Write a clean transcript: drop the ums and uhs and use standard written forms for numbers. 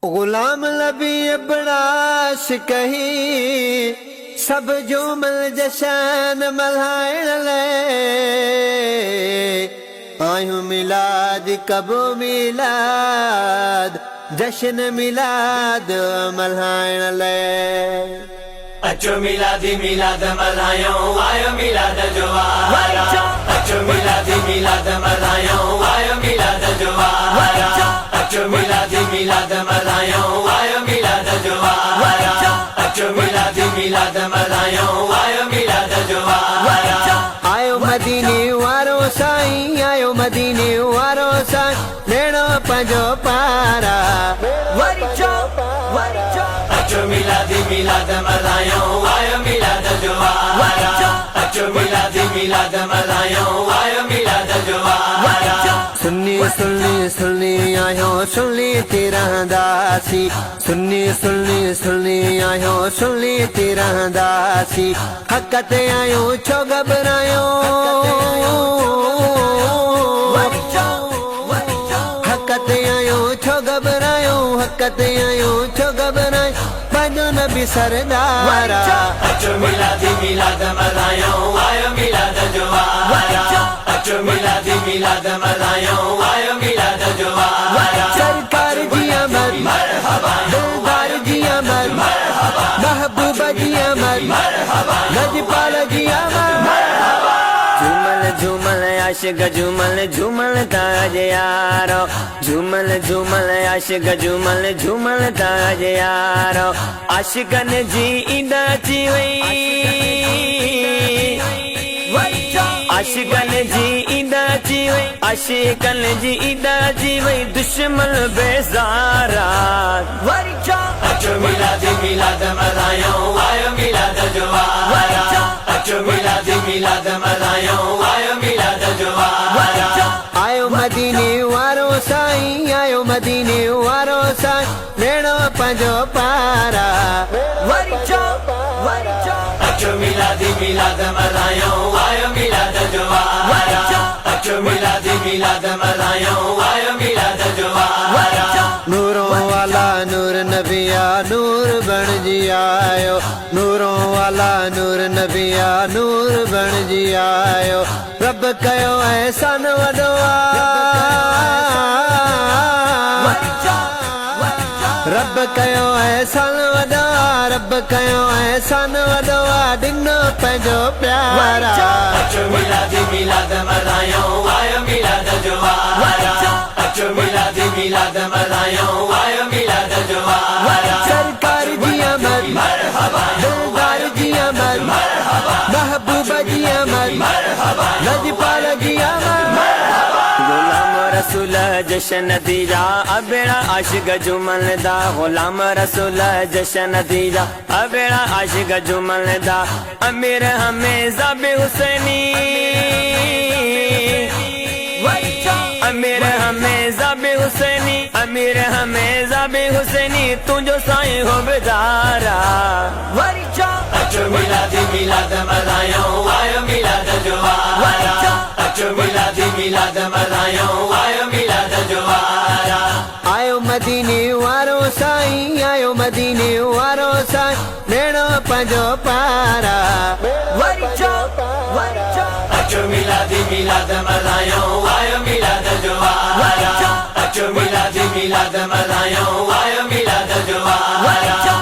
गुलाम लबी बड़ाश कही सब जुमल जशन मल्हाइण ले आयूं मिलाद कबो मिलाद जशन मिलाद मल्हाइण ले। अचो मिलादी मिलाद मल्हायूं आयो मिलाद जो वारा। अचो मिलादी मिलाद मल्हायूं आयो मिलाद जो वारा। अचो मिलादी मिलाद मल्हायूं आयो मिलाद जो वारा। अचो मिलादी मिलाद मल्हायूं आयो मिलाद जो वारा। आयो मदीने वारो साईं आयो मदीने वारो साईं लेणो पंजो पारा। अचो मिलादी मिलाद मल्हायूं आयो मिलाद जो वारा। अचो मिलादी मिलाद मल्हायूं आयो मिलाद जो वारा। सुन्नी सुन्नी सुन्नी आयो सुन्नी तेरा दासी सुन्नी सुन्नी सुन्नी आयो सुन्नी तेरा दासी हक ते आयो छो घबरायो हक ते आयो छो घबरायो हक ते आयो छो घबरायो पंहिंजो नबी सरदारा। अचो मिलादी मिलाद मल्हायूं आयो मिलाद जो वारा। अचो मिलादी मिलाद मल्हायूं आयो मिलाद जो वारा। सरकार जी अमर दिलदार जी अमर महबूबा जी अमर लजपाल जी अमर। झूमल झूमल आशिक झूमल झूमल ताज यारो झूमल झूमल आशिक झूमल झूमल ताज यारो आशिकन जी ईद अची वई आशिकन जी ईद अची वई आशिकन जी ईद अची वई दुश्मन बेज़ारा। अचो मिलादी मिलाद मल्हायूं आयो मिलाद जो वारा। अचो मिलादी मिलाद मल्हायूं आयो मिलाद जो वारा। आयो मदीने वारो साईं आयो मदीने वारो साईं लेणो पंजो पारा। अचो मिलादी मिलाद मल्हायूं आयो मिलाद जो वारा। अचो मिलादी मिलाद मल्हायूं आयो मिलाद जो वारा। नूरों वाला नूर नबिया नूर बण जी आयो नूरों वाला नूर नबिया नूर बण जी आयो रब कयो एहसान वॾो रब कयो एहसान वॾो रब कयो एहसान वॾो ॾिनो पंहिंजो प्यारा। अचो मिलादी मिलाद मल्हायूं आयो मिलाद जो वारा। अचो मिलादी मिलाद मल्हायूं आयो मिलाद जो वारा। सरकार जी अमर दिलदार जी अमर महबूबा जी अमर लजपाल जी अमर। गुलाम रसूल जशन दीजा अबेड़ा आशिक जुमल दा गुलाम रसूल जशन दीजा अबेड़ा आशिक जुमल दा अमीर हमेशा बेहुसैनी अमीर हमेशा बेहुसैनी अमीर हमेशा बेहुसैनी तुझो साईं हो बेदारा। अचो मिलादी मिलाद मल्हायूं आयो मिलाद जो वारा। अचो मिलादी मिलाद मल्हायूं आयो मिलाद जो वारा। आयो मदीने वारो साईं आयो मदीने वारो साईं लेणो पंजो पारा। अचो मिलादी मिलाद मल्हायूं आयो मिलाद जो वारा। अचो मिलादी मिलाद मल्हायूं आयो मिलाद जो वारा।